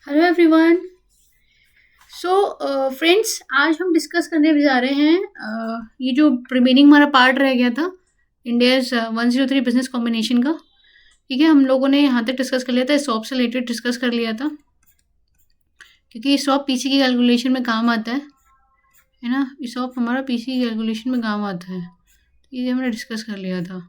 Hello everyone. So friends, आज हम discuss करने जा रहे हैं ये जो रिमेनिंग हमारा पार्ट रह गया था, इंडियाज 103 बिजनेस कॉम्बिनेशन का। ठीक है, हम लोगों ने यहाँ तक डिस्कस कर लिया था, सॉप से रिलेटेड डिस्कस कर लिया था, क्योंकि सॉप पीसी की कैलकुलेशन में काम आता है ना। ये सॉप हमारा पीसी की कैलकुलेशन में काम आता है, तो ये हमने डिस्कस कर लिया था।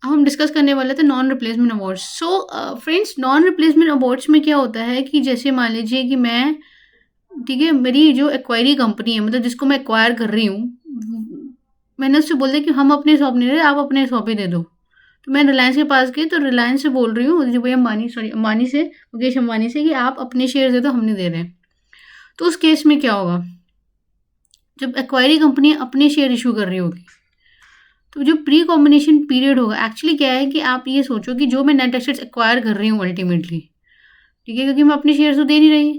अब हम डिस्कस करने वाले थे non replacement awards. So friends, non replacement awards में क्या होता है कि जैसे मान लीजिए कि मैं, ठीक है, मेरी जो एक्वायरी कंपनी है, मतलब जिसको मैं एक्वायर कर रही हूँ, मैंने उससे बोल दिया कि हम अपने शॉप नहीं दे रहे, आप अपने शॉप ही दे दो। तो मैं रिलायंस के पास गई, तो रिलायंस से बोल रही हूँ, जो भैया अंबानी, सॉरी अंबानी से, मुकेश अंबानी से, कि आप अपने शेयर दे दो, हम नहीं दे रहे। तो उस केस में क्या होगा, जब एक्वायरी कंपनी अपने शेयर इशू कर रही होगी, तो जो प्री कॉम्बिनेशन पीरियड होगा, एक्चुअली क्या है कि आप ये सोचो कि जो मैं नेट एसेट्स एक्वायर कर रही हूँ अल्टीमेटली, ठीक है, क्योंकि मैं अपने शेयर तो दे नहीं रही,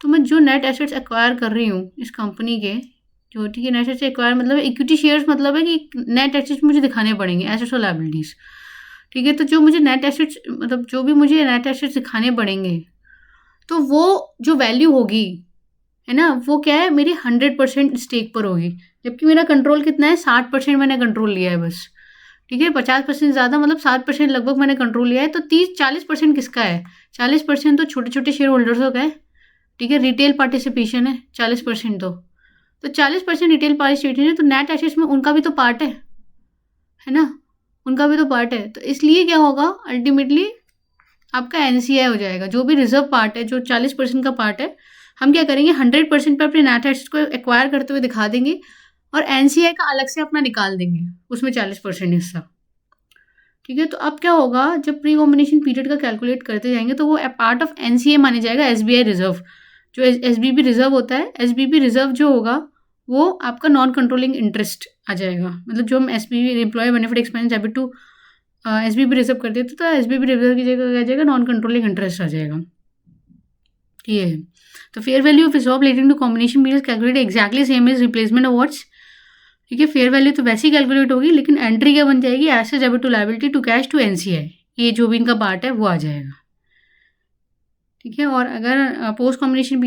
तो मैं जो नेट एसेट्स एक्वायर कर रही हूँ इस कंपनी के, जो, ठीक है, नेट एसेट्स एक्वायर मतलब इक्विटी शेयर्स, मतलब है कि नेट एसेट्स मुझे दिखाने पड़ेंगे, एसेट्स और लायबिलिटीज। ठीक है, तो जो मुझे नेट एसेट्स, मतलब जो भी मुझे नेट एसेट्स दिखाने पड़ेंगे, तो वो जो वैल्यू होगी, है ना, वो क्या है, मेरी 100% स्टेक पर होगी। जबकि मेरा कंट्रोल कितना है, 60% मैंने कंट्रोल लिया है बस। ठीक है, 50% ज़्यादा, मतलब 60% लगभग मैंने कंट्रोल लिया है। तो 30-40% किसका है, 40% तो छोटे छोटे शेयर होल्डर्सों का है। ठीक है, रिटेल पार्टिसिपेशन है 40%। तो 40% रिटेल पार्टिसिपेशन है, तो नेट एसेट्स में उनका भी तो पार्ट है ना, उनका भी तो पार्ट है। तो इसलिए क्या होगा, अल्टीमेटली आपका एनसीआई हो जाएगा। जो भी रिजर्व पार्ट है, जो 40% का पार्ट है, हम क्या करेंगे, 100% पर अपने नेट एसेट्स को एक्वायर करते हुए दिखा देंगे, और एनसीआई का अलग से अपना निकाल देंगे, उसमें 40% हिस्सा। ठीक है, तो अब क्या होगा, जब प्री कॉम्बिनेशन पीरियड का कैलकुलेट करते जाएंगे, तो वो पार्ट ऑफ एनसीए माने जाएगा, एसबीआई रिजर्व। जो एसबीबी रिजर्व होता है, एसबीबी रिजर्व जो होगा, वो आपका नॉन कंट्रोलिंग इंटरेस्ट आ जाएगा। मतलब जो हम SBB employ benefit expense debit to SBB reserve कर देते, तो एसबीबी रिजर्व की जगह क्या आ जाएगा, नॉन कंट्रोलिंग इंटरेस्ट आ जाएगा। ये है। तो fair value of ESOP relating to combination period calculate exactly same as replacement awards. ठीक है, फेयर वैल्यू तो वैसे ही कैलकुलेट होगी, लेकिन एंट्री क्या बन जाएगी, asset debit to liability to cash to NCI, ये जो भी इनका पार्ट है वो आ जाएगा। ठीक है, और अगर पोस्ट कॉम्बिनेशन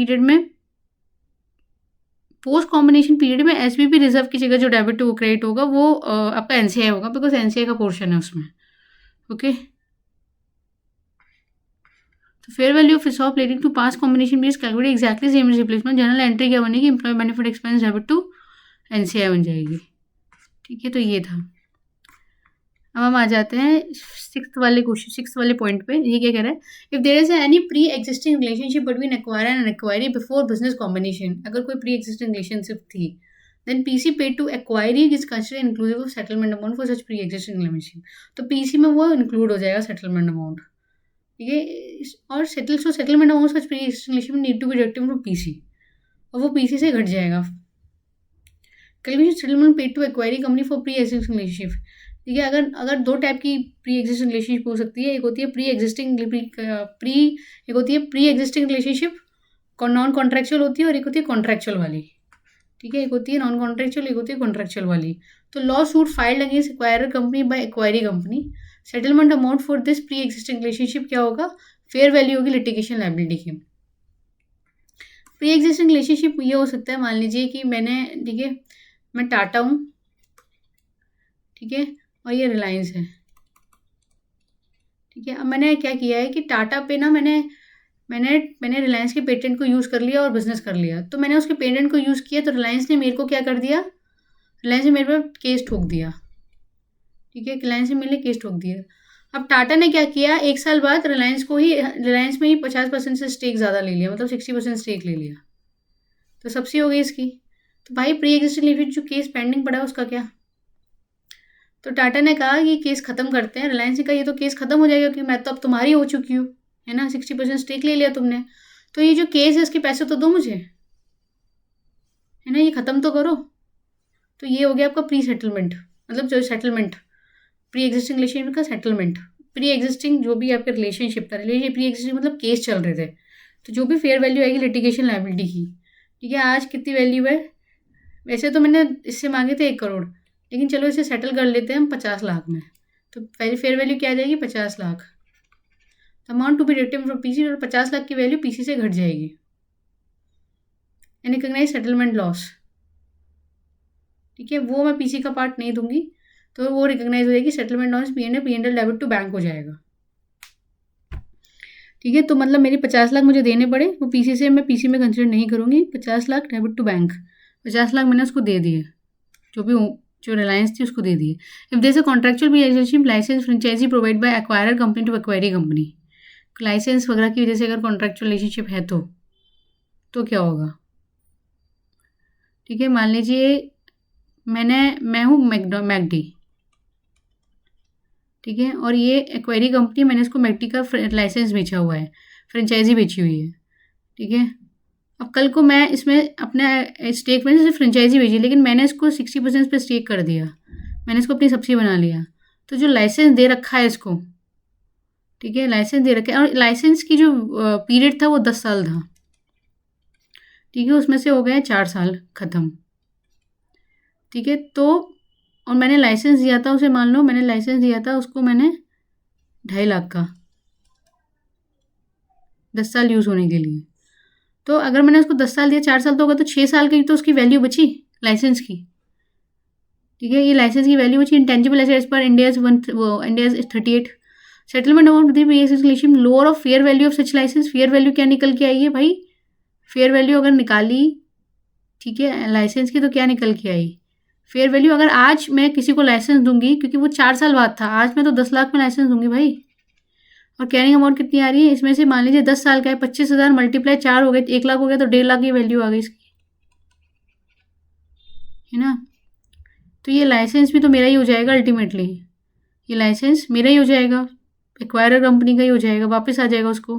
पीरियड में एसबीपी रिजर्व की जगह जो डेबिट टू क्रेडिट होगा, वो आपका एनसीआई होगा, बिकॉज एनसीआई का पोर्शन है उसमें। ओके, तो fair value of ESOP relating to past combination period calculate exactly same as replacement. Journal entry क्या बनेगी, employee benefit expense debit to NCI बन जाएगी। ठीक है, तो ये था। अब हम आ जाते हैं सिक्स वाले पॉइंट पे। ये क्या कह रहा है, if there is any pre existing relationship between acquirer and acquiree before business combination, अगर कोई प्री एग्जिस्टिंग रिलेशनशिप थी, then PC paid to acquiree is consider inclusive of settlement amount for such pre existing relationship. तो PC में वो include हो जाएगा settlement amount. ठीक है, और settlement amount such pre existing relationship need to be deducted from PC, और वो पीसी से घट जाएगा। Calculation settlement paid to acquiree company for pre existing relationship. ठीक है, अगर अगर दो टाइप की प्री एग्जिस्टिंग रिलेशनशिप हो सकती है, एक होती है एक होती है pre existing relationship, non contractual होती है, और एक होती है कॉन्ट्रेक्चुअल वाली। ठीक है, एक होती है नॉन कॉन्ट्रेक्चुअल, एक होती है कॉन्ट्रेक्चुअल वाली। तो law suit filed against acquirer company by acquiree company, settlement amount for this pre existing relationship क्या होगा, फेयर वैल्यू होगी लिटिगेशन लायबिलिटी की। प्री एग्जिस्टिंग रिलेशनशिप ये हो सकता है, मान लीजिए कि मैंने, ठीक है, मैं टाटा हूँ, ठीक है, और ये रिलायंस है। ठीक है, अब मैंने क्या किया है कि टाटा पे ना, मैंने मैंने मैंने रिलायंस के पेटेंट को यूज़ कर लिया और बिजनेस कर लिया। तो मैंने उसके पेटेंट को यूज़ किया, तो रिलायंस ने मेरे को क्या कर दिया, रिलायंस ने मेरे पर केस ठोक दिया। ठीक है, रिलायंस ने मेरे लिए केस ठोक दिया। अब टाटा ने क्या किया, 1 साल बाद रिलायंस में ही 50% से स्टेक ज़्यादा ले लिया, मतलब 60% स्टेक ले लिया। तो सब्सिडी हो गई इसकी। तो भाई प्री एग्जिस्टिंग लिमिट जो केस पेंडिंग पड़ा है उसका क्या। तो टाटा ने कहा ये केस खत्म करते हैं, रिलायंस ने कहा ये तो केस खत्म हो जाएगा क्योंकि मैं तो अब तुम्हारी हो चुकी हूँ, है ना, 60% स्टेक ले लिया तुमने, तो ये जो केस है इसके पैसे तो दो मुझे, है ना, ये खत्म तो करो। तो ये हो गया आपका प्री सेटलमेंट, मतलब जो सेटलमेंट, प्री एग्जिस्टिंग रिलेशनशिप का सेटलमेंट। प्री एग्जिस्टिंग जो भी आपका रिलेशनशिप था, रिलेशन प्री एग्जिस्टिंग मतलब केस चल रहे थे, तो जो भी फेयर वैल्यू आएगी लिटिगेशन लायबिलिटी की। ठीक है, आज कितनी वैल्यू है, वैसे तो मैंने इससे मांगे थे 1 करोड़, लेकिन चलो इसे सेटल कर लेते हैं हम 50 लाख में। तो पहले फेयर वैल्यू क्या आ जाएगी, 50 lakh. Amount to be deducted from PC और 50 लाख की वैल्यू पीसी से घट जाएगी। एंड रिकॉग्नाइज सेटलमेंट लॉस, ठीक है, वो मैं पीसी का पार्ट नहीं दूंगी, तो वो रिकॉग्नाइज हो जाएगी। Settlement loss P and L debit to bank हो जाएगा। ठीक है, तो मतलब मेरे 50 लाख मुझे देने पड़े, वो पीसी से मैं पीसी में कंसिडर नहीं करूंगी। 50 lakh debit to bank, 50 lakh मैंने उसको दे दिए, जो भी जो रिलायंस थी उसको दे दिए। If there is a contractual relationship licence franchisee provide by acquirer company to acquiree company, licence वगैरह की वजह से अगर कॉन्ट्रेक्चुअल रिलेशनशिप है तो क्या होगा? ठीक है, मान लीजिए मैं हूँ मैकडी, ठीक है, और ये एक्वायरी कंपनी, मैंने इसको मैकडी का लाइसेंस बेचा हुआ है, फ्रेंचाइजी बेची हुई है, ठीक है। अब कल को मैं इसमें अपने स्टेक में सिर्फ फ्रेंचाइजी बेची, लेकिन मैंने इसको 60% पे स्टेक कर दिया, मैंने इसको अपनी सब्सिडी बना लिया, तो जो लाइसेंस दे रखा है इसको, ठीक है, लाइसेंस दे रखा है, और लाइसेंस की जो पीरियड था वो 10 साल था, ठीक है, उसमें से हो गए 4 साल ख़त्म, ठीक है। तो और मैंने लाइसेंस दिया था उसे, मान लो मैंने लाइसेंस दिया था उसको, मैंने 2.5 लाख का, 10 साल यूज़ होने के लिए। तो अगर मैंने उसको 10 साल दिया, 4 साल तो होगा, तो 6 साल की तो उसकी वैल्यू बची लाइसेंस की, ठीक है, ये लाइसेंस की वैल्यू बची। इंटेंजिबल एसेट्स पर Ind AS 38 settlement amount lower of fair value of such licence. Fair value क्या निकल के आई है भाई? फेयर वैल्यू अगर निकाली, ठीक है, लाइसेंस की, तो क्या निकल के आई? फेयर वैल्यू अगर आज मैं किसी को लाइसेंस दूंगी, क्योंकि वो 4 साल बाद था, आज मैं तो 10 लाख में लाइसेंस दूंगी भाई। और कैरिंग अमाउंट कितनी आ रही है इसमें से? मान लीजिए 10 साल का है, 25,000 मल्टीप्लाई 4 हो गए, 1 लाख हो गया, तो 1.5 लाख की वैल्यू आ गई इसकी, है ना। तो ये लाइसेंस भी तो मेरा ही हो जाएगा अल्टीमेटली, ये लाइसेंस मेरा ही हो जाएगा, एक्वायरर कंपनी का ही हो जाएगा, वापस आ जाएगा उसको।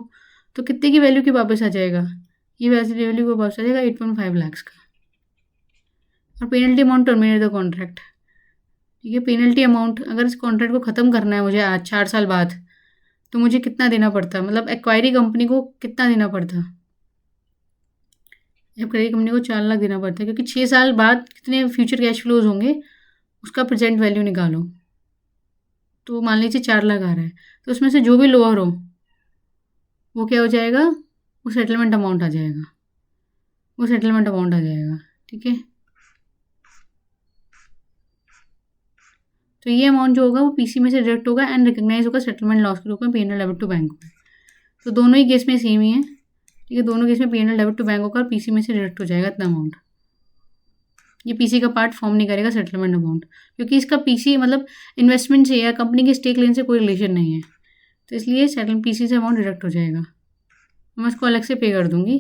तो कितने की वैल्यू की वापस आ जाएगा? ये वैल्यू को वापस आ जाएगा 8.5 लाख का। और penalty amount terminate the contract, ठीक है, पेनल्टी अमाउंट, अगर इस कॉन्ट्रैक्ट को ख़त्म करना है मुझे आज 4 साल बाद, तो मुझे कितना देना पड़ता, मतलब एक्वायरी कंपनी को कितना देना पड़ता? एक्वायरी कंपनी को 4 लाख देना पड़ता है, क्योंकि 6 साल बाद कितने फ्यूचर कैश फ्लोज होंगे, उसका प्रेजेंट वैल्यू निकालो। तो मान लीजिए 4 लाख आ रहा है, तो उसमें से जो भी लोअर हो वो क्या हो जाएगा? वो सेटलमेंट अमाउंट आ जाएगा, वो सेटलमेंट अमाउंट आ जाएगा, ठीक है। तो ये अमाउंट जो होगा वो पीसी में से डिडक्ट होगा एंड रिकॉग्नाइज होगा सेटलमेंट लॉस के रूप में P and L debit to bank में। तो दोनों ही केस में सेम ही है, ठीक है, दोनों केस में P and L debit to bank होगा और पीसी में से डिडक्ट हो जाएगा इतना अमाउंट। ये पीसी का पार्ट फॉर्म नहीं करेगा सेटलमेंट अमाउंट, क्योंकि इसका पीसी मतलब इन्वेस्टमेंट से या कंपनी के स्टेक लेने से कोई रिलेशन नहीं है, तो इसलिए सेटलमेंट पीसी से अमाउंट डिडक्ट हो जाएगा, मैं उसको अलग से पे कर दूंगी।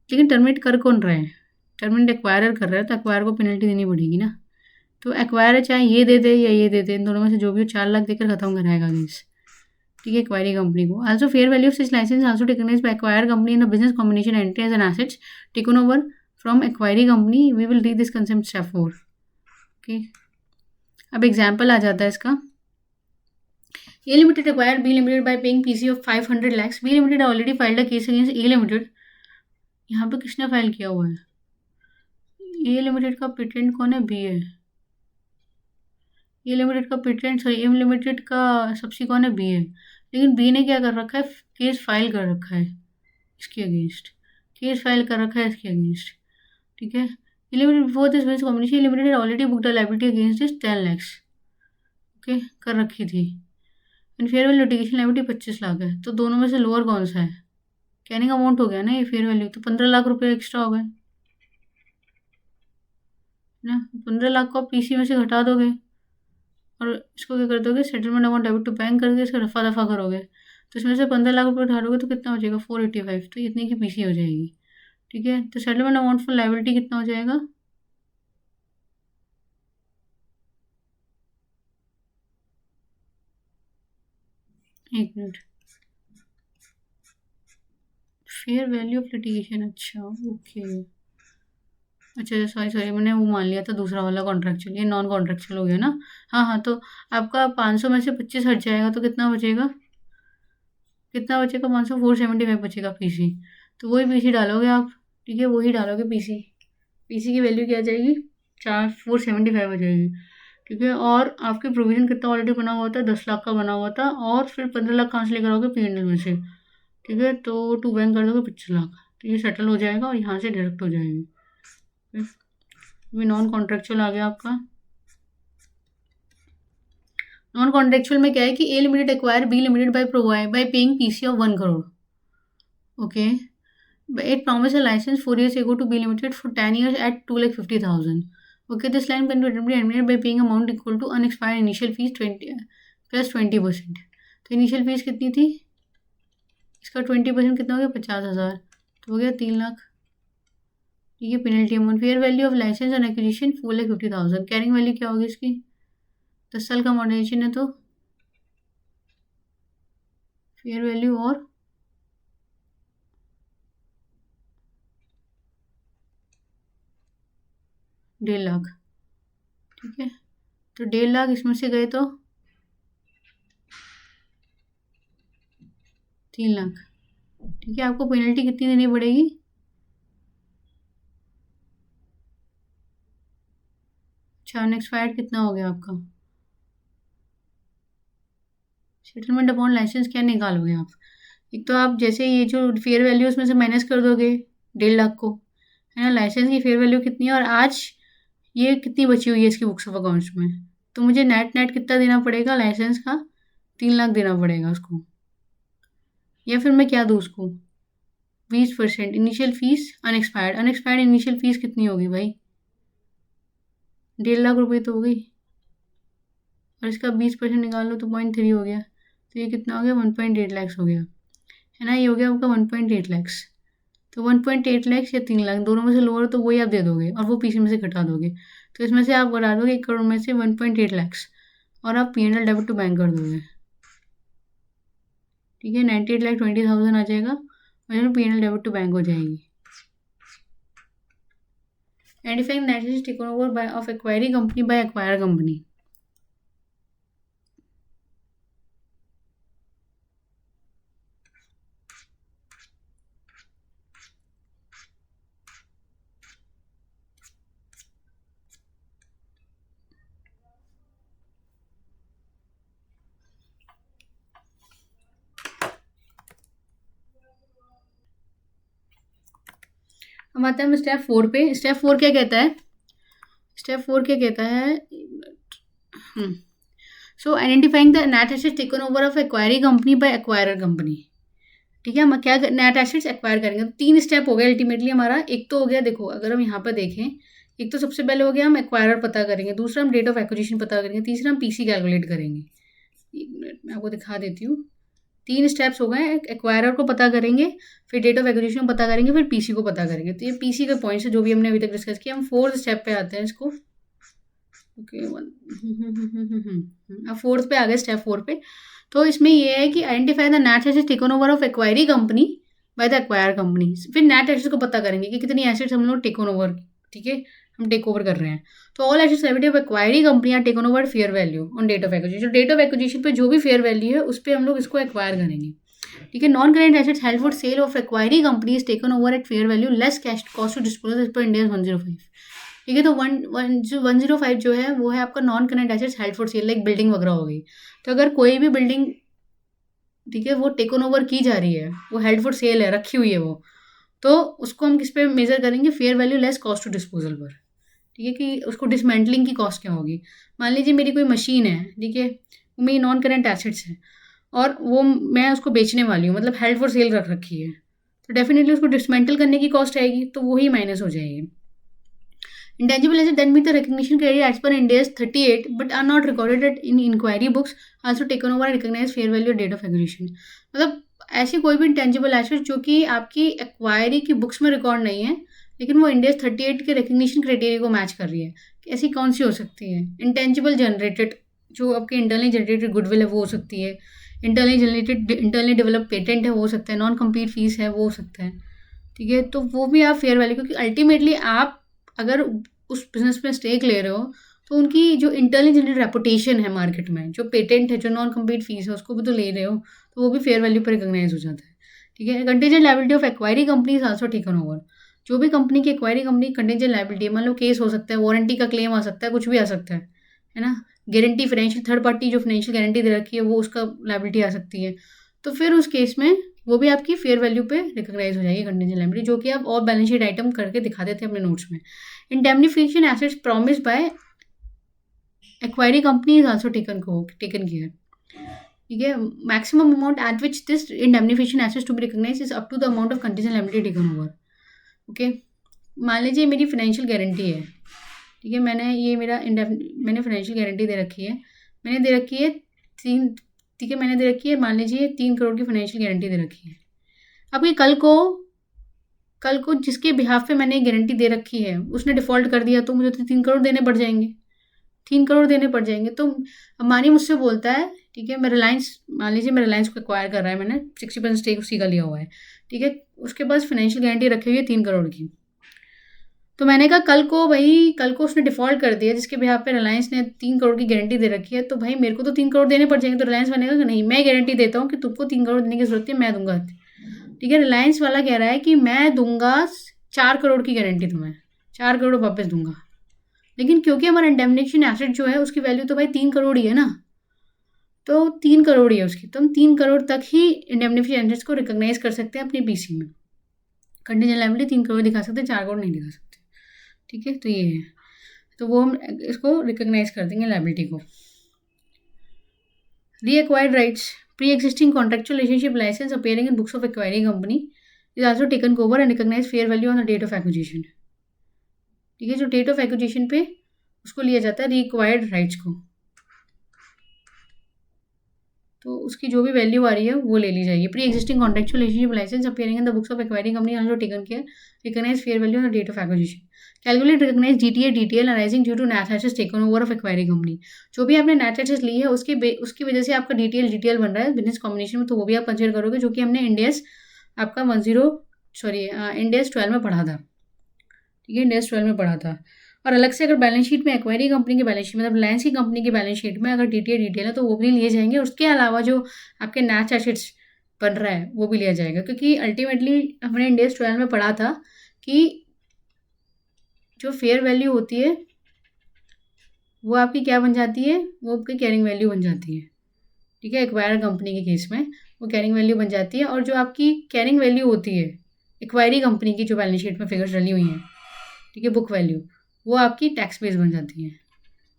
लेकिन टर्मिनेट कर कौन रहा है? टर्मिनेट एक्वायरर कर रहा है, तो एक्वायर को पेनल्टी देनी पड़ेगी ना। तो एक्वायरर चाहे ये दे दे या ये दे दे, इन दोनों में से जो भी हो 4 लाख देकर खत्म कराएगा केस, ठीक है, एक्वायरी कंपनी को। Also fair value of such licence also recognised by acquire company in a business combination entry as an assets taken over from acquiree company. We will read this concept step 4, okay. अब example आ जाता है इसका। A limited acquire B limited by paying PC of 500 lakhs। B limited already filed a case against A limited. यहाँ पे किसने file किया हुआ है? ए लिमिटेड का पेटेंट कौन है? बी है। ए लिमिटेड का पेटेंट, सॉरी, एम लिमिटेड का सब्सी कौन है? बी है। लेकिन बी ने क्या कर रखा है? केस फाइल कर रखा है इसके अगेंस्ट, केस फाइल कर रखा है इसके अगेंस्ट, ठीक है। Limited before this business combination limited already booked a liability against this 10 lakhs, okay, कर रखी थी। And fair value litigation liability 25 lakh है, तो दोनों में से लोअर कौन सा है? कैनिंग अमाउंट हो गया ना ये फेयर वैल्यू, तो 15 लाख रुपये एक्स्ट्रा हो गए ना। 15 लाख को आप पीसी में से घटा दोगे और इसको क्या कर दोगे? Settlement amount debit to bank करके इसका रफा दफा करोगे, तो इसमें से 15 लाख रुपये उठा दोगे तो कितना हो जाएगा? 485, तो इतनी की पीसी हो जाएगी, ठीक है। तो सेटलमेंट अमाउंट फॉर लायबिलिटी कितना हो जाएगा? एक minute, fair value of litigation, अच्छा ओके, अच्छा सॉरी सॉरी, मैंने वो मान लिया था दूसरा वाला कॉन्ट्रेक्चुअल, ये नॉन कॉन्ट्रेक्चुअल हो गया ना। हाँ हाँ, तो आपका 500 में से 25 हट जाएगा, तो कितना बचेगा? कितना बचेगा? 500, 475 बचेगा पीसी। तो वही पीसी डालोगे आप, ठीक है, वही डालोगे पीसी। पीसी की वैल्यू क्या आ जाएगी? 4 475 हो जाएगी, ठीक है, और आपके प्रोविजन कितना ऑलरेडी बना हुआ था, 10 लाख का बना हुआ था, और फिर 15 लाख कहाँ से लेकर आओगे, पीएनएल में से। ठीक है, तो टू बैंक कर दोगे 25 लाख, तो ये सेटल हो जाएगा और यहाँ से डायरेक्ट हो जाएगी। अभी नॉन कॉन्ट्रेक्चुअल आ गया आपका। नॉन कॉन्ट्रेक्चुअल में क्या है कि A limited acquire B limited by paying PC of 1 crore. Okay, it promised a license 4 years ago to be limited for 10 years at 2,50,000. Okay, this line can be terminated by paying amount equal to unexpired initial fees 20 plus 20%. तो initial fees कितनी थी, इसका 20% कितना हो गया, 50,000, तो हो गया 3 लाख। ठीक है, penalty amount, fair value of licence on acquisition 4,50,000, carrying value क्या होगी इसकी, 10 साल का मॉडरेशन है तो फेयर वैल्यू और 1.5 लाख। ठीक है, तो 1.5 लाख इसमें से गए तो 3 लाख। ठीक है, आपको पेनल्टी कितनी देनी पड़ेगी, अच्छा अनएक्सपायर्ड कितना हो गया आपका, सेटलमेंट अपॉन लाइसेंस क्या निकालोगे आप, एक तो आप जैसे ये जो फेयर वैल्यू उसमें से माइनस कर दोगे 1.5 लाख को, है ना, लाइसेंस की फेयर वैल्यू कितनी है और आज ये कितनी बची हुई है इसकी बुक्स ऑफ अकाउंट्स में, तो मुझे नेट नेट कितना देना पड़ेगा लाइसेंस का, 3 लाख देना पड़ेगा उसको, या फिर मैं क्या दूँ उसको, 20% initial fees unexpired, unexpired initial fees कितनी होगी भाई, 1.5 लाख रुपए तो हो गई, और इसका 20% निकाल लो तो 0.3 हो गया, तो ये कितना हो गया, 1.8 लैक्स हो गया, है ना, ये हो गया आपका 1.8 लैक्स। तो 1.8 लैक्स या 3 लाख दोनों में से लोअर तो वही आप दे दोगे और वो पीसी में से घटा दोगे, तो इसमें से आप घटा दोगे 1 करोड़ में से 1.8 लैक्स और आप पीएनएल डेबिट टू बैंक कर दोगे। ठीक है, 98,20,000 आ जाएगा और पीएनएल डेबिट टू बैंक हो जाएगी। Identifying net assets taken over by of acquiring company bye acquire company. हम आते हैं स्टेप 4 पे। स्टेप 4 क्या कहता है, स्टेप 4 क्या कहता है, so identifying the net assets taken over of acquiring company by acquirer company. ठीक है, हम क्या नेट एसेट्स एक्वायर करेंगे, तो 3 स्टेप हो गया अल्टीमेटली हमारा। एक तो हो गया, देखो अगर हम यहाँ पर देखें, एक तो सबसे पहले हो गया हम एक्वायरर पता करेंगे, दूसरा हम डेट ऑफ एक्विजिशन पता करेंगे, तीसरा हम पीसी कैलकुलेट करेंगे। एक मिनट मैं आपको दिखा देती हूँ, 3 स्टेप्स हो गए, एक्वायरर को पता करेंगे, फिर डेट ऑफ एक्विजिशन पता करेंगे, फिर पीसी को पता करेंगे। तो ये पीसी के पॉइंट्स है जो भी हमने अभी तक डिस्कस किया। हम 4th स्टेप पे आते हैं इसको, ओके अब 4th पे आ गए, स्टेप 4 पे। तो इसमें ये है कि identify the net assets taken over of acquiree company by the acquire company. फिर नेट एसेट्स को पता करेंगे कि कितनी एसेट्स हम लोग टेकन ओवर, ठीक है, हम टेक ओवर कर रहे हैं। तो all assets liability of acquiree company are taken over fair value on date of acquisition. Date of acquisition पे जो भी फेयर वैल्यू है उस पर हम लोग इसको एक्वायर करेंगे। ठीक है, non current assets held for sale of acquiree company is taken over at fair value less cash cost to disposal as per India 105। ठीक है, तो 105 जो है वो है आपका non current assets held for cell, like building वगैरह हो गई। तो अगर कोई भी बिल्डिंग, ठीक है, वो टेकन ओवर की जा रही है, वो हेल्ड फॉर सेल है, रखी हुई है वो, तो उसको हम किस पे मेजर करेंगे, fair value less cost to disposal पर। ठीक है, कि उसको डिसमेंटलिंग की कॉस्ट क्या होगी। मान लीजिए मेरी कोई मशीन है, ठीक है, वो मेरी नॉन करेंट एसेट्स है और वो मैं उसको बेचने वाली हूँ, मतलब हेल्ड फॉर सेल रख रखी है, तो डेफिनेटली उसको डिसमेंटल करने की कॉस्ट आएगी, तो वही माइनस हो जाएगी। Intangible assets that meet the recognition criteria as per Ind AS 38 but are not recorded in inquiry books also taken over and recognized fair value at date of acquisition। मतलब ऐसी कोई भी intangible asset जो कि आपकी acquiree की books में record नहीं है लेकिन वो इंड AS 38 के रिकग्निशन क्राइटेरिया को मैच कर रही है, ऐसी कौन सी हो सकती है। इंटेंजिबल जनरेटेड, जो आपके इंटरनली जनरेटेड गुडविल है वो हो सकती है, इंटरनली डेवलप पेटेंट है वो हो सकता है, नॉन कम्पीट फीस है वो हो सकता है। ठीक है, तो वो भी आप फेयर वैल्यू, क्योंकि अल्टीमेटली आप अगर उस बिजनेस में स्टेक ले रहे हो तो उनकी जो इंटरनली जनरेटेड रेपुटेशन है मार्केट में, जो पेटेंट है, जो नॉन कम्पीट फीस है, उसको भी तो ले रहे हो, तो वो भी फेयर वैल्यू पर रिकॉग्नाइज हो जाता है। ठीक है, contingent liability of acquiree company is also taken over. जो भी कंपनी की एक्वायरी कंपनी कंटीजेंट लायबिलिटी है, मान लो केस हो सकता है, वारंटी का क्लेम आ सकता है, कुछ भी आ सकता है है ना। गारंटी फाइनेंशियल थर्ड पार्टी जो फाइनेंशियल गारंटी दे रखी है वो उसका लायबिलिटी आ सकती है। तो फिर उस केस में वो भी आपकी फेयर वैल्यू पे रिकॉग्नाइज हो जाएगी कंटीजेंट लायबिलिटी, जो कि आप और बैलेंस शीट आइटम करके दिखाते थे अपने नोट्स में। Indemnification assets promise by acquiree company is also taken care. ठीक है, maximum amount at which this indemnification assets to be recognise is up to the amount of contingent liability taken over. Okay, मान लीजिए मेरी financial guarantee है, ठीक है, मैंने financial guarantee दे रखी है, मैंने दे रखी है तीन, ठीक है, मैंने दे रखी है मान लीजिए 3 करोड़ की फाइनेंशियल गारंटी दे रखी है। अब ये कल को जिसके बिहाफ पे मैंने गारंटी दे रखी है उसने डिफ़ॉल्ट कर दिया तो मुझे तो 3 करोड़ देने पड़ जाएंगे, 3 करोड़ देने पड़ जाएंगे। तो अंबानी मुझसे बोलता है, ठीक है, मान लीजिए मैं रिलायंस को एक्वायर कर रहा है, मैंने 60% स्टेक उसी का लिया हुआ है, ठीक है, उसके पास फाइनेंशियल गारंटी रखी हुई है 3 करोड़ की। तो मैंने कहा कल को उसने डिफ़ॉल्ट कर दिया जिसके बिहाफ पे रिलायंस ने 3 करोड़ की गारंटी दे रखी है, तो भाई मेरे को तो 3 करोड़ देने पड़ जाएंगे। तो रिलायंस बनेगा कि नहीं, मैं गारंटी देता हूँ कि तुमको 3 करोड़ देने की जरूरत है, मैं दूंगा। ठीक है, रिलायंस वाला कह रहा है कि मैं दूंगा 4 करोड़ की गारंटी, तुम्हें 4 करोड़ वापस दूंगा। लेकिन क्योंकि हमारा इंडेमनिफिकेशन एसेट जो है उसकी वैल्यू तो भाई 3 करोड़ ही है ना, तो 3 करोड़ ही है उसकी, तो हम 3 करोड़ तक ही इंडेमनिफिकेशन एसेट्स को रिकॉग्नाइज कर सकते हैं अपनी पीसी में। कंटीजेंट लायबिलिटी 3 करोड़ दिखा सकते हैं, 4 करोड़ नहीं दिखा सकते। ठीक है, तो ये है, तो वो हम इसको रिकॉग्नाइज कर देंगे लायबिलिटी को। Reacquired rights pre existing contractual relationship licence appearing in books of acquiring company is also taken over and recognise fair value on the date of acquisition. ठीक है, जो डेट ऑफ एक्विजिशन पे उसको लिया जाता है रीक्वायर्ड राइट्स को, तो उसकी जो भी वैल्यू आ रही है वो ले ली जाएगी। Pre existing contractual relationship licence appearing in the books of acquiring company also taken care recognise fair value on the date of acquisition. Calculate recognise DTL arising due to net assets taken over of acquiring company. जो भी आपने net assets ली है उसकी वजह से आपका DTL बन रहा है बिजनेस कॉम्बिनेशन में, तो वो भी आप कंसिडर करोगे, जो कि हमने इंडेस आपका 12 में पढ़ा था। ठीक है, इंडेस 12 में पढ़ा था। और अलग से अगर बैलेंस शीट में एक्वायरी कंपनी की बैलेंस शीट मतलब रिलायंस की कंपनी की बैलेंस शीट में अगर डिटेल है तो वो भी लिए जाएंगे। उसके अलावा जो आपके नेट एसेट्स बन रहा है वो भी लिया जाएगा, क्योंकि अल्टीमेटली हमने इंडेस 12 में पढ़ा था कि जो फेयर वैल्यू होती है वो आपकी क्या बन जाती है, वो आपकी कैरिंग वैल्यू बन जाती है। ठीक है, एक्वायर कंपनी के केस में वो कैरिंग वैल्यू बन जाती है, और जो आपकी कैरिंग वैल्यू होती है एक्वायरी कंपनी की जो बैलेंस शीट में फिगर्स डली हुई हैं, ठीक है, बुक वैल्यू, वो आपकी टैक्स बेस बन जाती है।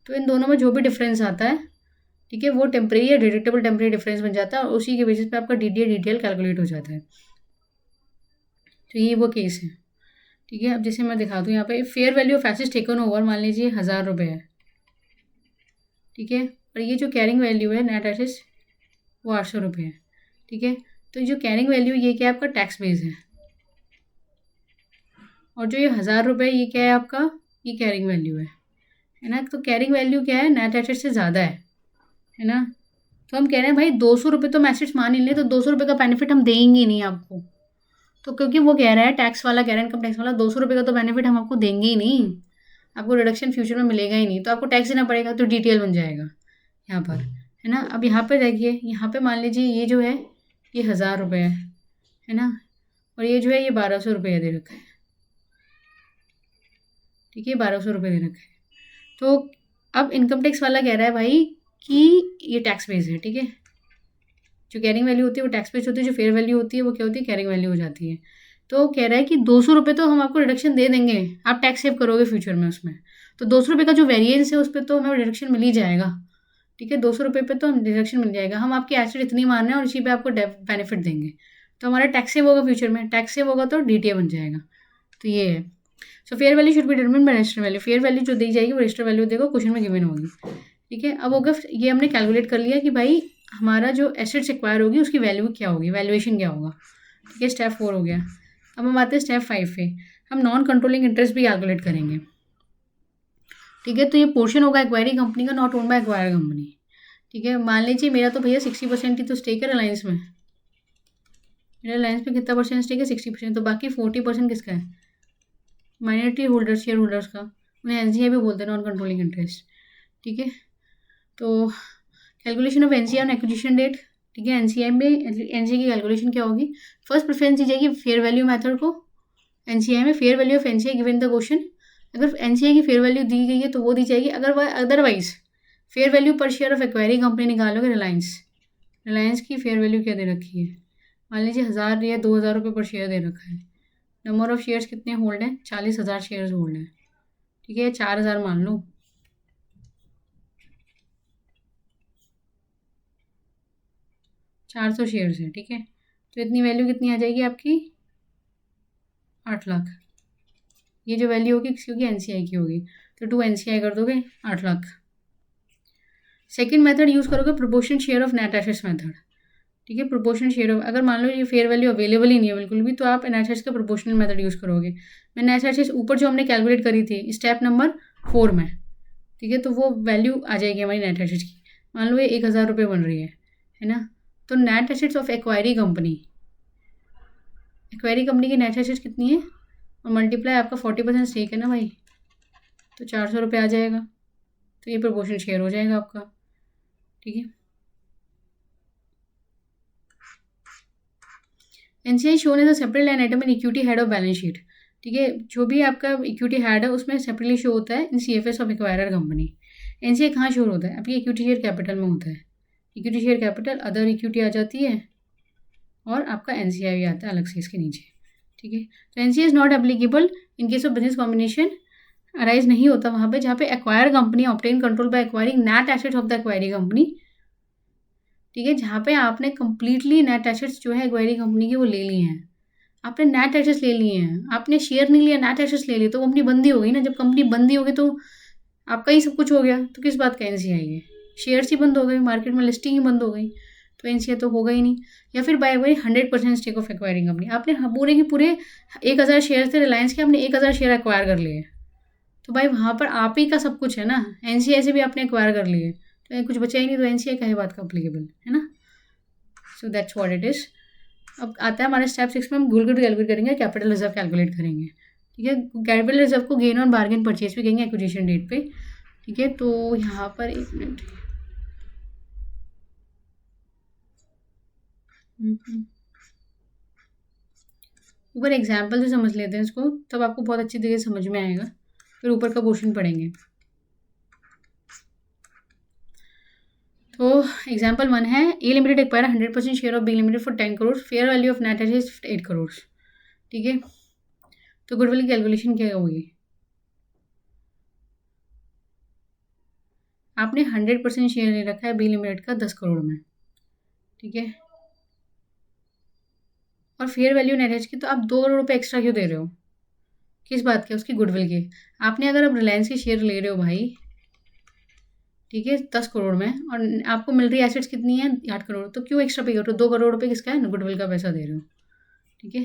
तो इन दोनों में जो भी डिफरेंस आता है, ठीक है, वो टेम्परेरी या डिडक्टेबल टेम्परेरी डिफरेंस बन जाता है, और उसी के बेसिस पे आपका डिटेल कैलकुलेट हो जाता है। तो ये वो केस है। ठीक है, अब जैसे मैं दिखा दूँ यहाँ पे fair value of assets taken over मान लीजिए 1000 रुपये है। ठीक है, और ये जो कैरिंग वैल्यू है नेट एसेट्स वो 800 रुपये है। ठीक है, तो जो कैरिंग वैल्यू ये क्या है, आपका टैक्स बेस है, और जो ये 1000 रुपये ये क्या है आपका, ये कैरिंग वैल्यू है ना। तो कैरिंग वैल्यू क्या है, नेट एसेट से ज़्यादा है ना। तो हम कह रहे हैं भाई 200 रुपये तो हम एसेट्स मान ही लें, तो 200 रुपये का बेनिफिट हम देंगे ही नहीं आपको। तो क्योंकि वो कह रहा है टैक्स वाला, कह रहा है इनकम टैक्स वाला 200 रुपये का तो बेनिफिट हम आपको देंगे ही नहीं, आपको रिडक्शन फ्यूचर में मिलेगा ही नहीं, तो आपको टैक्स देना पड़ेगा, तो डिटेल बन जाएगा यहाँ पर, है ना। अब यहाँ पर देखिए, यहाँ पे मान लीजिए ये जो है ये 1000 रुपये है ना, और ये जो है ये 1200 रुपये दे रखा है। ठीक है, 1200 रुपये दे रखा है। तो अब इनकम टैक्स वाला कह रहा है भाई कि ये टैक्स बेस है। ठीक है, जो कैरिंग वैल्यू होती है वो टैक्स बेस होती है, जो फेयर वैल्यू होती है वो क्या होती है, कैरिंग वैल्यू हो जाती है। तो कह रहा है कि 200 रुपये तो हम आपको रिडक्शन दे देंगे, आप टैक्स सेव करोगे फ्यूचर में उसमें, तो 200 रुपये का जो वेरिएंस है उस पर तो हमें रिडक्शन मिल ही जाएगा। ठीक है, 200 रुपये पे तो हम रिडक्शन मिल जाएगा, हम आपकी एसेट इतनी मान रहे हैं और इसी पे आपको बेनिफिट देंगे, तो हमारा टैक्स सेव होगा फ्यूचर में, टैक्स सेव होगा तो डीटीए बन जाएगा। तो ये है। So fair value should be determined by register value. Fair value जो दी जाएगी वो रजिस्टर वैल्यू देखो क्वेश्चन में गिवन होगी। ठीक है, अब होगा ये हमने कैलकुलेट कर लिया कि भाई हमारा जो एसेट्स एक्वायर होगी उसकी वैल्यू क्या होगी, वैल्यूएशन क्या होगा। ठीक है, स्टेप 4 हो गया। अब हम आते हैं स्टेप 5 पे, हम नॉन कंट्रोलिंग इंटरेस्ट भी कैलकुलेट करेंगे। ठीक है, तो ये पोर्शन होगा एक्वायरी कंपनी का, not own by acquire company. ठीक है, मान लीजिए मेरा तो भैया 60% ही तो स्टेक है रिलायंस में, मेरा रिलायंस में कितना परसेंट स्टेक है, 60%, तो बाकी 40% किसका है, माइनॉरिटी होल्डर्स, शेयर होल्डर्स का, उन्हें एनसीआई भी बोलते हैं, नॉन कंट्रोलिंग इंटरेस्ट। ठीक है, तो calculation of NCI on acquisition date. ठीक है, एनसीआई में एनसीआई की कैलकुलेशन क्या होगी, फर्स्ट प्रेफरेंस दी जाएगी फेयर वैल्यू मेथड को। एनसीआई में fair value of NCI given the question, अगर एनसीआई की फेयर वैल्यू दी गई है तो वो दी जाएगी, अगर वह अदरवाइज फेयर वैल्यू पर शेयर ऑफ एक्वायरिंग कंपनी निकालोगे रिलायंस की फेयर वैल्यू क्या दे रखी है, मान लीजिए 1000 या 2000 रुपये पर शेयर दे रखा है। नंबर ऑफ शेयर्स कितने होल्ड हैं, 40,000 शेयर्स होल्ड हैं। ठीक है, 4000 मान लो। 400 शेयर्स है। ठीक है, तो इतनी वैल्यू कितनी आ जाएगी आपकी, 8 लाख। ये जो वैल्यू होगी किसी की एनसीआई की होगी, तो 2 एनसीआई कर दोगे, 8 लाख। सेकेंड मेथड यूज़ करोगे proportion share of net assets method. ठीक है, प्रोपोर्शनल शेयर ऑफ, अगर मान लो ये फेयर वैल्यू अवेलेबल ही नहीं है बिल्कुल भी, तो आप नेट एसेट्स का प्रोपोर्शनल मेथड यूज़ करोगे। मैं नेट एसेट्स ऊपर जो हमने कैलकुलेट करी थी स्टेप नंबर 4 में, ठीक है, तो वो वैल्यू आ जाएगी हमारी नेट एसेट्स की। मान लो ये 1000 रुपये बन रही है ना, तो net assets of acquiree company की नेट एसेट्स कितनी है, और मल्टीप्लाई आपका 40% स्टेक है ना भाई, तो 400 रुपये आ जाएगा। तो ये प्रोपोर्शनल शेयर हो जाएगा आपका। ठीक है, NCI shown as a separate line item in equity head of balance sheet. ठीक है, जो भी आपका इक्विटी हेड है उसमें सेपरेटली शो होता है in CFS of acquirer company. NCI कहाँ शो होता है, आपकी इक्विटी शेयर कैपिटल में होता है। Equity share capital, other equity आ जाती है, और आपका एनसीआई भी आता है अलग से इसके नीचे। ठीक है, तो NCI is not applicable in case of business combination arise नहीं होता वहाँ पे जहाँ पे acquire company obtain control by acquiring net assets of the acquiree company. ठीक है, जहाँ पे आपने कंप्लीटली नेट एसेट्स जो है एक्वायरी कंपनी की वो ले लिए हैं, आपने नेट एसेट्स ले लिए हैं, आपने शेयर नहीं लिया, नेट एसेट्स ले लिए, तो कंपनी बंदी हो गई ना। जब कंपनी बंदी हो गई तो आपका ही सब कुछ हो गया, तो किस बात का एनसीआई है, शेयर्स ही बंद हो गए, मार्केट में लिस्टिंग ही बंद हो गई, तो एनसीआई तो होगा ही नहीं। या फिर by by 100% stake of acquiring company, आपने पूरे के पूरे 1000 शेयर थे रिलायंस के, आपने 1000 शेयर एक्वायर कर लिए, तो भाई वहाँ पर आप ही का सब कुछ है ना, एनसीआई से भी आपने एक्वायर कर लिए, तो कुछ बचा ही नहीं, तो एनसीआई का ही बात का अप्लीकेबल है ना। So that's what it is. अब आता है हमारे स्टेप 6 में, हम गुड कैलकुलेट करेंगे, कैपिटल रिजर्व कैलकुलेट करेंगे। ठीक है, कैपिटल रिजर्व को गेन ऑन बार्गेन परचेज भी कहेंगे एक्विजिशन डेट पे। ठीक है, तो यहाँ पर 1 मिनट, ऊपर एग्जाम्पल से समझ लेते हैं इसको, तब आपको बहुत अच्छी तरीके से समझ में आएगा, फिर ऊपर का पोर्शन पढ़ेंगे। तो एग्जाम्पल 1 है, A limited acquire 100% share of B limited for 10 crore, fair value of net assets 8 crore. ठीक है, तो गुडविल की कैलकुलेशन क्या होगी, आपने 100% शेयर ले रखा है बी लिमिटेड का 10 करोड़ में। ठीक है, और फेयर वैल्यू नेट एसेट्स की तो आप 2 करोड़ रुपये एक्स्ट्रा क्यों दे रहे हो, किस बात के, उसकी गुडविल के। आपने अगर अब रिलायंस के शेयर ले रहे हो भाई, ठीक है, 10 करोड़ में, और आपको मिल रही एसेट्स कितनी है, 8 करोड़, तो क्यों एक्स्ट्रा पे कर रहे हो, 2 करोड़ रुपये किसका है, गुडविल का पैसा दे रहे हो। ठीक है,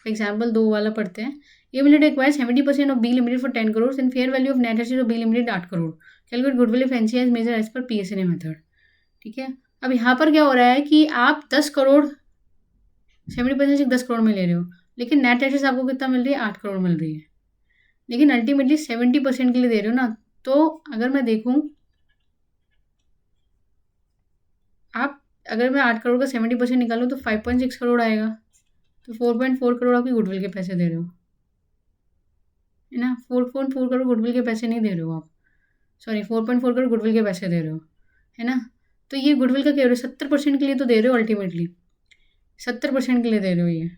एग्जाम्पल 2 वाला पढ़ते हैं, A limited acquire 70% of B limited for 10 crore and fair value of net assets of B limited 8 crore, calculate goodwill of NCI measure as per PSNA method. ठीक है, अब यहाँ पर क्या हो रहा है कि आप 10 करोड़ 70% से 10 करोड़ में ले रहे हो, लेकिन नेट एसेट्स आपको कितना मिल रही है, 8 करोड़ मिल रही है, लेकिन अल्टीमेटली 70% के लिए दे रहे हो ना। तो अगर मैं देखूँ, आप अगर मैं 8 करोड़ का 70% निकालूँ तो 5.6 करोड़ आएगा, तो 4.4 करोड़ आपकी गुडविल के पैसे दे रहे हो, है ना। 4.4 करोड़ गुडविल के पैसे नहीं दे रहे हो आप, सॉरी 4.4 करोड़ गुडविल के पैसे दे रहे हो, है ना। तो ये गुडविल का क्या हो रहा है, 70% के लिए तो दे रहे हो, अल्टीमेटली 70% के लिए दे रहे हो ये,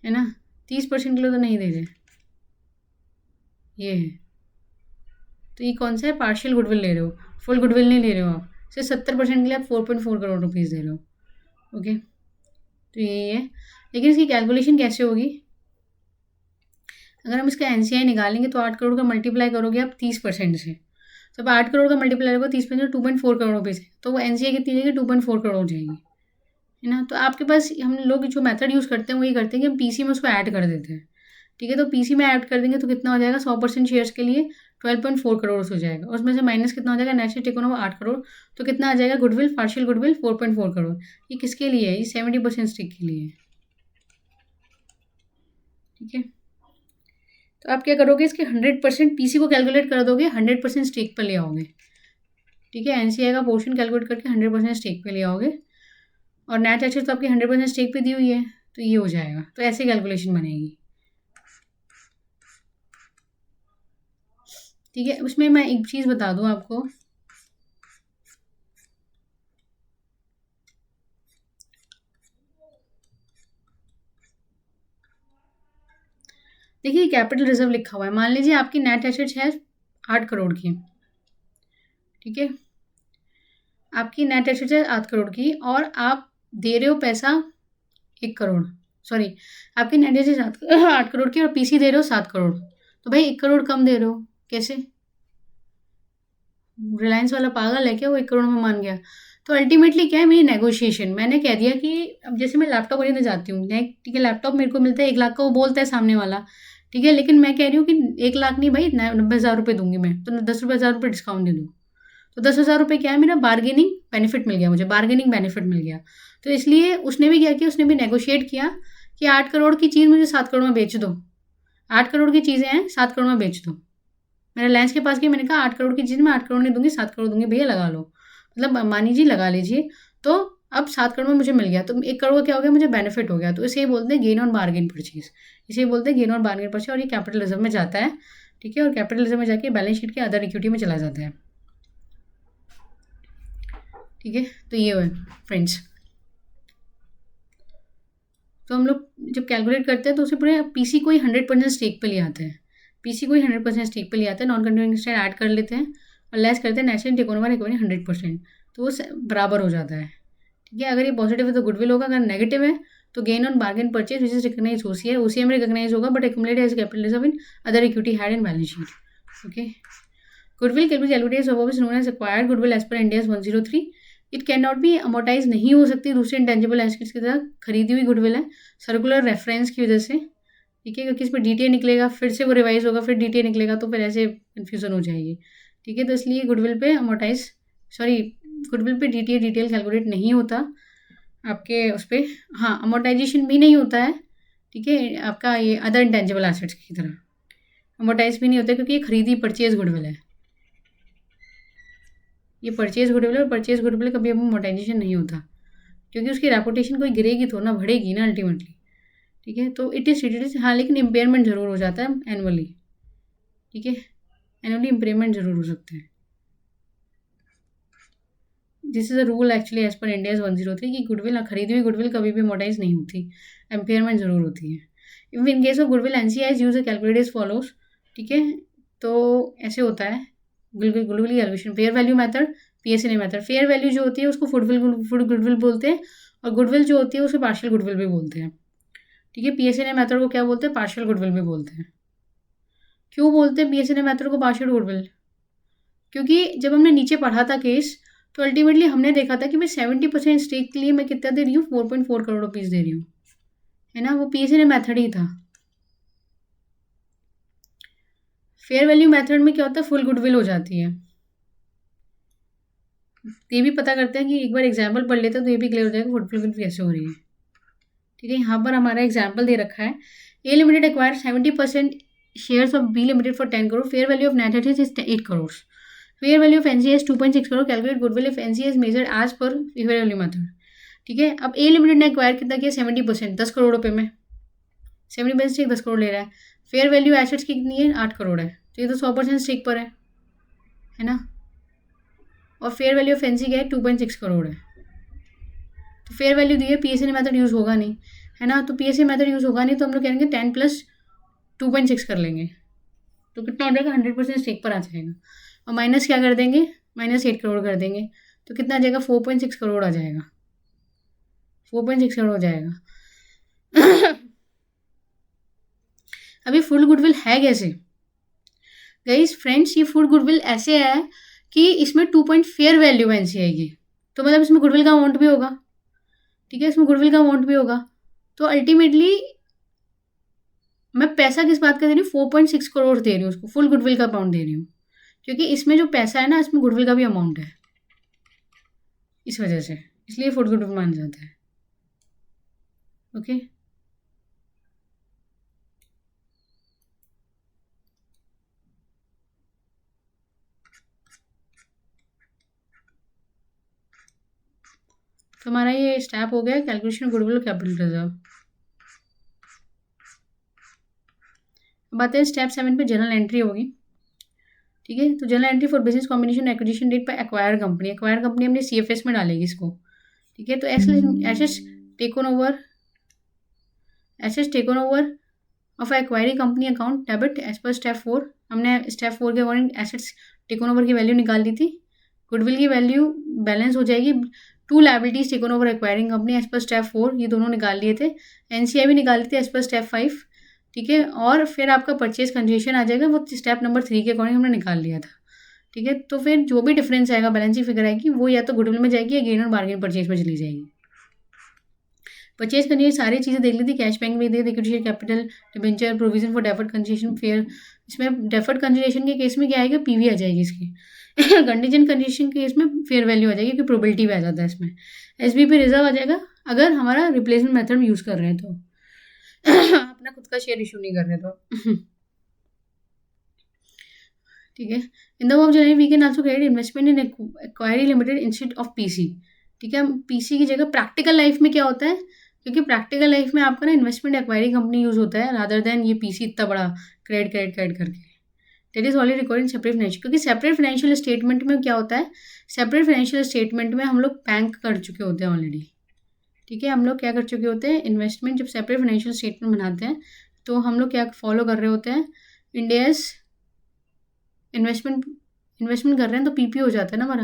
है ना, 30% के लिए तो नहीं दे रहे, ये है। तो ये कौन सा है, पार्शियल गुडविल ले रहे हो, फुल गुडविल नहीं ले रहे हो आप, सिर्फ 70% के लिए आप 4.4 करोड़ रुपीज़ दे रहे हो। ओके, तो यही है, लेकिन इसकी कैलकुलेशन कैसे होगी, अगर हम इसका एनसीआई निकालेंगे तो 8 करोड़ का मल्टीप्लाई करोगे आप 30% से, तो अब 8 करोड़ का मल्टीप्लाई होगा 30%, 2.4 करोड़ रुपये से, तो वो एनसीआई कितनी हो जाएगी, 2.4 करोड़ हो जाएगी, है ना। तो आपके पास हम लोग जो मेथड यूज़ करते हैं वो ये करते हैं कि हम पीसी में उसको ऐड कर देते हैं। ठीक है, तो पीसी में ऐड कर देंगे तो कितना हो जाएगा, 100% शेयर्स के लिए 12.4 करोड़ हो जाएगा, उसमें से माइनस कितना हो जाएगा, नेशनल टेकन ओवर 8 करोड़, तो कितना आ जाएगा, गुडविल, पार्शियल गुडविल 4.4 करोड़। ये किसके लिए है, ये 70% स्टेक के लिए है। ठीक है, तो आप क्या करोगे, इसके 100% पीसी को कैलकुलेट कर दोगे, 100% स्टेक पर ले आओगे। ठीक है, एनसीआई का पोर्शन कैलकुलेट करके 100% स्टेक पे ले आओगे, और नेट एसेट्स तो आपकी 100% स्टेक पे दी हुई है, तो ये हो जाएगा, तो ऐसे कैलकुलेशन बनेगी। ठीक है, उसमें मैं एक चीज़ बता दूँ आपको। देखिए कैपिटल रिजर्व लिखा हुआ है, मान लीजिए आपकी नेट एसेट्स है 8 करोड़ की, ठीक है, आपकी नेट एसेट्स है 8 करोड़ की और आप दे रहे हो पैसा 1 करोड़, सॉरी, आपकी नेट एसेट्स 8 करोड़ की और पीसी दे रहे हो 7 करोड़, तो भाई 1 करोड़ कम दे रहे हो, कैसे? रिलायंस वाला पागल है क्या, वो 1 करोड़ में मान गया? तो अल्टीमेटली क्या है, मेरी नेगोशिएशन, मैंने कह दिया कि अब जैसे मैं लैपटॉप खरीदने जाती हूँ, ठीक है, लैपटॉप मेरे को मिलता है 1 लाख का, वो बोलता है सामने वाला, ठीक है, लेकिन मैं कह रही हूँ कि 1 लाख नहीं भाई, 90,000 रुपये दूंगी मैं, तो 10,000 रुपये डिस्काउंट दे दूँ, तो 10,000 रुपये क्या है, मेरा बार्गेनिंग बेनिफिट मिल गया, मुझे बार्गेनिंग बेनिफिट मिल गया। तो इसलिए उसने भी क्या किया, उसने भी नेगोशिएट किया कि 8 करोड़ की चीज़ मुझे 7 करोड़ में बेच दो, 8 करोड़ की चीज़ें हैं 7 करोड़ में बेच दो। मैंने रिलायंस के पास गई, मैंने कहा 8 करोड़ की चीज़ मैं 8 करोड़ नहीं दूंगी, 7 करोड़ दूंगी भैया, लगा लो, मतलब मानी जी लगा लीजिए। तो अब 7 करोड़ में मुझे मिल गया, तो 1 करोड़ क्या हो गया, मुझे बेनिफिट हो गया, तो इसे ही बोलते हैं गेन ऑन बार्गेन परचेज, इसे बोलते हैं गेन ऑन बार्गेन परचेज, और ये कैपिटल रिजर्व में जाता है, ठीक है, और कैपिटल रिजर्व में जाके बैलेंस शीट के अदर इक्विटी में चला जाता है, ठीक है। तो ये है फ्रेंड्स, तो हम लोग जब कैलकुलेट करते हैं तो उसे पूरे पीसी को ही 100% स्टेक पे ले आते हैं, पीसी को ही 100% स्टेक पे ले आते हैं, नॉन कंट्रोलिंग इंटरेस्ट ऐड कर लेते हैं और लेस करते हैं नेशनल टेक ओवर इक्विटी 100%, तो वो बराबर हो जाता है, ठीक है। अगर ये पॉजिटिव है तो गुडविल होगा, अगर नेगेटिव है तो gain on bargain purchase which is recognise OCI, OCI में रिकग्नाइज होगा but accumulated as capital reserve in other equity head in balance sheet, okay. Goodwill can be calculated as known as acquired goodwill as per Ind AS 103, it can not be amortise, नहीं हो सकती दूसरे intangible assets की तरह, खरीदी हुई goodwill है circular reference की वजह से, ठीक है, क्योंकि इस पर डीटे निकलेगा, फिर से वो रिवाइज होगा, फिर डीटे निकलेगा, तो फिर ऐसे कन्फ्यूजन हो जाएगी, ठीक है। तो इसलिए गुडविल पे अमोर्टाइज, सॉरी, गुडविल पे डीटीए डिटेल कैलकुलेट नहीं होता आपके उस पर, हाँ, अमोर्टाइजेशन भी नहीं होता है, ठीक है, आपका ये अदर इंटेंजिबल एसेट्स की तरह अमोर्टाइज भी नहीं होता, क्योंकि ये खरीदी परचेज गुडविल है, ये परचेज गुडविल, और परचेज गुडविल कभी अब अमोर्टाइजेशन नहीं होता, क्योंकि उसकी रेपुटेशन कोई गिरेगी तो ना, बढ़ेगी ना अल्टीमेटली, ठीक है। तो इट इज ट्रीटेड, हाँ, लेकिन इम्पेयरमेंट जरूर हो जाता है एनुअली, ठीक है, एनुअली इम्पेयरमेंट जरूर हो सकते हैं, this is a rule actually as per Ind AS 103 कि गुडविल, खरीदी हुई गुडविल कभी भी अमोर्टाइज नहीं होती, इम्पेयरमेंट जरूर होती है। In case of goodwill NCI use calculate as follows, ठीक है, तो ऐसे होता है गुडविल की calculation, fair value method, PSNA method, fair value जो होती है उसको फुड गुडविल बोलते हैं, और गुडविल जो होती है उसको पार्शियल गुडविल भी बोलते हैं, ठीक है। पीएसएनए मेथड को क्या बोलते हैं, पार्शियल गुडविल भी बोलते हैं। क्यों बोलते हैं पीएसएनए मेथड को पार्शियल गुडविल? क्योंकि जब हमने नीचे पढ़ा था केस, तो अल्टीमेटली हमने देखा था कि मैं 70% स्टेक के लिए मैं कितना दे रही हूँ, 4.4 करोड़ रुपीज़ दे रही हूँ, है ना, वो पीएसएनए मेथड ही था। फेयर वैल्यू मेथड में क्या होता है, फुल गुडविल हो जाती है। ये भी पता करते हैं कि एक बार एग्जाम्पल पढ़ लेते हैं तो ये भी क्लियर हो जाएगा फुल गुडविल कैसे हो रही है, ठीक है। यहाँ पर हमारा एग्जाम्पल दे रखा है, A limited acquire 70% shares of B limited for 10 crore, fair value of net assets is 8 crore, fair value of NCS 2.6 crore, calculate goodwill if NCS measured as per fair value method, ठीक है। अब ए लिमिटेड ने एक्वायर कितना किया, 70%, 10 करोड़ रुपये में, 70% स्टेक 10 करोड़ ले रहा है, फेयर वैल्यू एसेट्स की कितनी है, 8 करोड़ है, तो ये तो 100% स्टेक पर है ना, और फेयर वैल्यू ऑफ एनसी क्या है, 2.6 करोड़ है, तो फेयर वैल्यू दी है, पीएसए मेथड यूज़ होगा नहीं, है ना, तो पीएसए मेथड यूज़ होगा नहीं, तो हम लोग कहेंगे 10 प्लस 2.6 कर लेंगे, तो कितना हो जाएगा, 100% स्टेक पर आ जाएगा, और माइनस क्या कर देंगे, माइनस 8 करोड़ कर देंगे, तो कितना आ जाएगा, 4.6 करोड़ आ जाएगा, 4.6 करोड़ हो जाएगा। अभी फुल गुडविल है कैसे गाइस फ्रेंड्स, ये फुल गुडविल ऐसे है कि इसमें 2 पॉइंट फेयर वैल्यू एनसी आएगी, तो मतलब इसमें गुडविल का अमाउंट भी होगा, ठीक है, इसमें गुडविल का अमाउंट भी होगा, तो अल्टीमेटली मैं पैसा किस बात का दे रही हूँ, 4.6 करोड़ दे रही हूँ उसको, फुल गुडविल का अमाउंट दे रही हूँ, क्योंकि इसमें जो पैसा है ना, इसमें गुडविल का भी अमाउंट है, इस वजह से, इसलिए फुल गुडविल मान जाता है, ओके। तो हमारा ये स्टेप हो गया कैलकुलेशन गुडविल कैपिटल रिजर्व। अब आते हैं स्टेप 7 पे, जर्नल एंट्री होगी। ठीक है। तो journal entry for business combination acquisition date पर एक्वायर कंपनी अपने CFS में डालेगी इसको। ठीक है। तो assets taken over of acquiree company account debit as per step 4। हमने स्टेप 4 के अकॉर्डिंग एसेट्स टेकन ओवर की वैल्यू निकाल दी थी। गुडविल की वैल्यू बैलेंस हो जाएगी। To liabilities taken over acquiring company as per step 4, ये दोनों निकाल लिए थे। NCI भी निकाली थी एज पर स्टेप 5। ठीक है। और फिर आपका परचेज कंसिडरेशन आ जाएगा, वो स्टेप नंबर 3 के अकॉर्डिंग हमने निकाल लिया था। ठीक है। तो फिर जो भी डिफरेंस आएगा, बैलेंसिंग फिगर आएगी, वो या तो गुडविल में जाएगी या गेन और बार्गेन परचेज में चली जाएगी। परचेज करनी है सारी चीज़ें देख ली थी, कैश बैंक में दे दी, equity capital, debenture, provision for deferred consideration, fair. इसमें डेफर्ड कंसिडरेशन के केस में क्या आएगा, PV आ जाएगी इसकी। कंटीजेंट कंडीशन के केस में फेयर वैल्यू आ जाएगी, क्योंकि प्रोबेबिलिटी भी आ जाता है इसमें। SBP रिजर्व आ जाएगा अगर हमारा रिप्लेसमेंट मेथड में यूज़ कर रहे हैं तो। अपना खुद का शेयर इशू नहीं कर रहे तो। ठीक है। In the of January we can also credit investment in acquiree limited instead of PC। ठीक है। PC की जगह प्रैक्टिकल लाइफ में क्या होता है, क्योंकि प्रैक्टिकल लाइफ में आपका ना इन्वेस्टमेंट एक्वायरी कंपनी यूज़ होता है रादर देन ये PC इतना बड़ा क्रेडिट करके। That is already record in separate financial, क्योंकि सेपरेट फाइनेंशियल स्टेटमेंट में क्या होता है, सेपरेट फाइनेंशियल स्टेटमेंट में हम लोग बैंक कर चुके होते हैं ऑलरेडी। ठीक है। हम लोग क्या कर चुके होते हैं, इन्वेस्टमेंट जब सेपरेट फाइनेंशियल स्टेटमेंट बनाते हैं तो हम लोग क्या फॉलो कर रहे होते हैं, इंडियाज इन्वेस्टमेंट कर रहे हैं तो PP हो जाता है ना हमारा,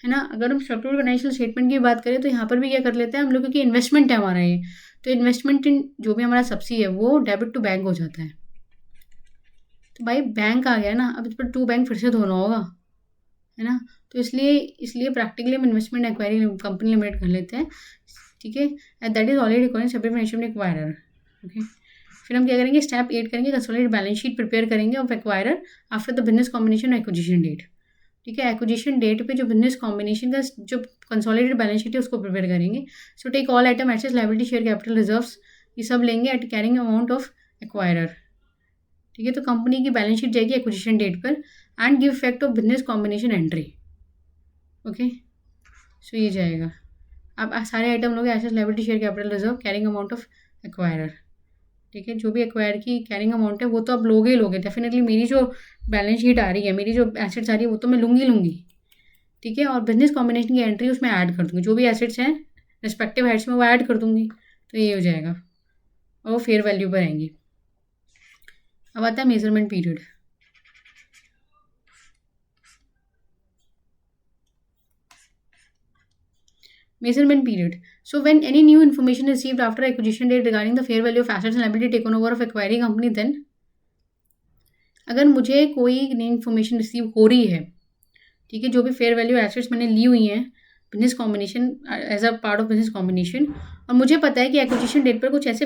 है ना। अगर हम सेपरेट फाइनेंशियल स्टेटमेंट की बात करें तो यहाँ पर भी क्या कर लेते हैं हम लोग, क्योंकि इन्वेस्टमेंट है हमारा ये, तो इन्वेस्टमेंट इन जो भी हमारा सब्सिडी है वो डेबिट टू बैंक हो जाता है। तो भाई बैंक आ गया ना, अब इस पर टू बैंक फिर से धोना होगा, है ना। तो इसलिए प्रैक्टिकली हम इन्वेस्टमेंट एक्वायरी कंपनी लिमिटेड कर लेते हैं। ठीक है। And that is already recording separate financial acquirer. Okay. फिर हम क्या करेंगे, स्टेप 8 करेंगे, कंसोलिडेटेड बैलेंस शीट प्रिपेयर करेंगे of acquirer after the business combination acquisition date. ठीक है। एक्विजिशन डेट पे जो बिजनेस कॉम्बिनेशन का जो कंसोलिडेटेड बैलेंस शीट है उसको प्रिपेयर करेंगे। So take all item assets, liability, share capital, reserves, ये सब लेंगे at carrying amount of acquirer. ठीक है। तो कंपनी की बैलेंस शीट जाएगी एक्विजिशन डेट पर and give effect of business combination entry. Okay. So ये जाएगा। अब सारे आइटम लोगे, assets, liability, share capital, reserve, carrying amount of acquirer. ठीक है। जो भी एक्वायर की कैरिंग अमाउंट है वो तो आप लोगे ही लोगे डेफिनेटली। मेरी जो बैलेंस शीट आ रही है, मेरी जो एसेट्स आ रही है वो तो मैं लूँगी। ठीक है। और बिजनेस कॉम्बिनेशन की एंट्री उसमें ऐड कर दूँगी, जो भी एसेट्स हैं रिस्पेक्टिव हेड्स में वो ऐड कर दूँगी, तो ये हो जाएगा और वो फेयर वैल्यू पर आएंगी। अब आता है measurement period. Measurement period. So when any new information is received after acquisition date regarding the fair value of assets and liability taken over of acquiring company, then अगर मुझे कोई नई इन्फॉर्मेशन रिसीव हो रही है, ठीक है, जो भी फेयर वैल्यू एसेट्स मैंने ली हुई हैं business combination as a part of business combination, और मुझे पता है कि एक्विजिशन डेट पर कुछ ऐसे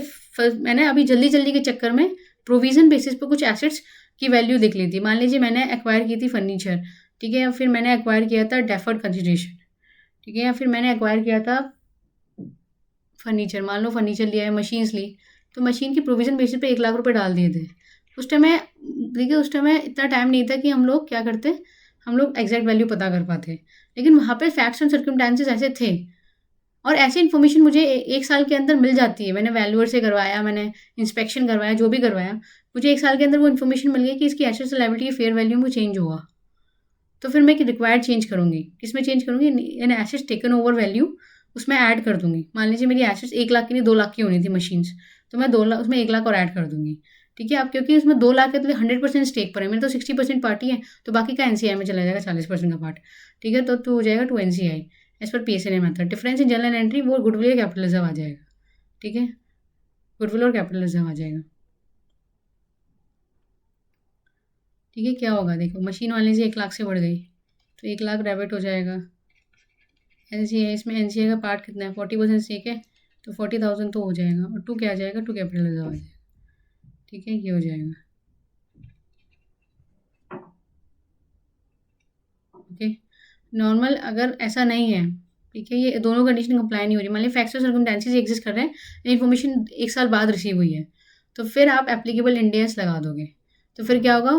मैंने अभी जल्दी के चक्कर में प्रोविजन बेसिस पर कुछ एसेट्स की वैल्यू देख ली थी। मान लीजिए मैंने एक्वायर की थी फर्नीचर, ठीक है, या फिर मैंने एक्वायर किया था डेफर्ड कंसिडरेशन, ठीक है, या फिर मैंने एक्वायर किया था फर्नीचर, मान लो फर्नीचर लिया है, मशीन्स ली, तो मशीन की प्रोविजन बेसिस पे 1 लाख रुपए डाल दिए थे। उस टाइम में देखिए, उस टाइम में इतना टाइम नहीं था कि हम लोग क्या करते, हम लोग एग्जैक्ट वैल्यू पता कर पाते, लेकिन वहाँ पे फैक्ट्स एंड सर्कमस्टेंसेस ऐसे थे और ऐसी इन्फॉर्मेशन मुझे 1 साल के अंदर मिल जाती है। मैंने वैल्यूअर से करवाया, मैंने इंस्पेक्शन करवाया, जो भी करवाया, मुझे 1 साल के अंदर वो इन्फॉर्मेशन मिल गई कि इसकी एसेट्स लायबिलिटी की फेयर वैल्यू में चेंज होगा। तो फिर मैं रिक्वायर्ड चेंज करूँगी, किसमें चेंज करूँगी, यानी एसेट्स टेकन ओवर वैल्यू उसमें ऐड कर दूँगी। मान लीजिए मेरी एसेट्स 1 लाख की नहीं 2 लाख की होनी थी मशीन्स, तो मैं 2 लाख उसमें 1 लाख और ऐड कर दूँगी। ठीक है। अब क्योंकि उसमें 2 लाख है तो 100% स्टेक पर है, मेरे तो 60% पार्टी है, तो बाकी का NCI में चला जाएगा 40% का पार्ट। ठीक है। तो हो जाएगा 2 NCI as per PSNA method. Difference in general entry वो गुडविल या कैपिटल रिजर्व आ जाएगा। ठीक है। गुडविल और कैपिटल रिजर्व आ जाएगा। ठीक है। क्या होगा देखो, मशीन मान लीजिए 1 लाख से बढ़ गई तो 1 लाख डेबिट हो जाएगा। NCI, इसमें NCI का पार्ट कितना है, 40% स्टेक है, तो 40,000 तो हो जाएगा, और 2 क्या आ जाएगा, 2 कैपिटल रिजर्व आ जाएगा। ठीक है। ये हो जाएगा। ओके। नॉर्मल अगर ऐसा नहीं है, ठीक है, ये दोनों कंडीशन कंप्लाई नहीं हो रही, मान लीजिए फैक्ट्स और सर्कमस्टेंसेस एग्जिस्ट कर रहे हैं, इन्फॉर्मेशन 1 साल बाद रिसीव हुई है, तो फिर आप एप्लीकेबल इंडेस लगा दोगे। तो फिर क्या होगा,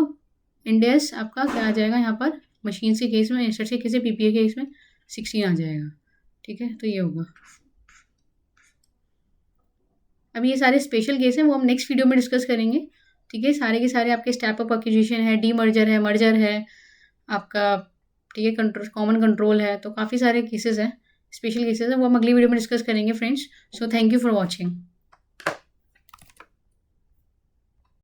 इंडेस आपका क्या आ जाएगा यहाँ पर, मशीन के केस में, एसेट्स के केस में, PPA के केस में 16 आ जाएगा। ठीक है। तो ये होगा। अब ये सारे स्पेशल केस हैं, वो हम नेक्स्ट वीडियो में डिस्कस करेंगे। ठीक है। सारे के सारे आपके स्टेप अप एक्विजिशन है, डी मर्जर है, मर्जर है, आपका, ठीक है, कंट्रोल, कॉमन कंट्रोल है, तो काफ़ी सारे केसेस हैं, स्पेशल केसेस हैं, वो हम अगली वीडियो में डिस्कस करेंगे friends. So thank you for watching.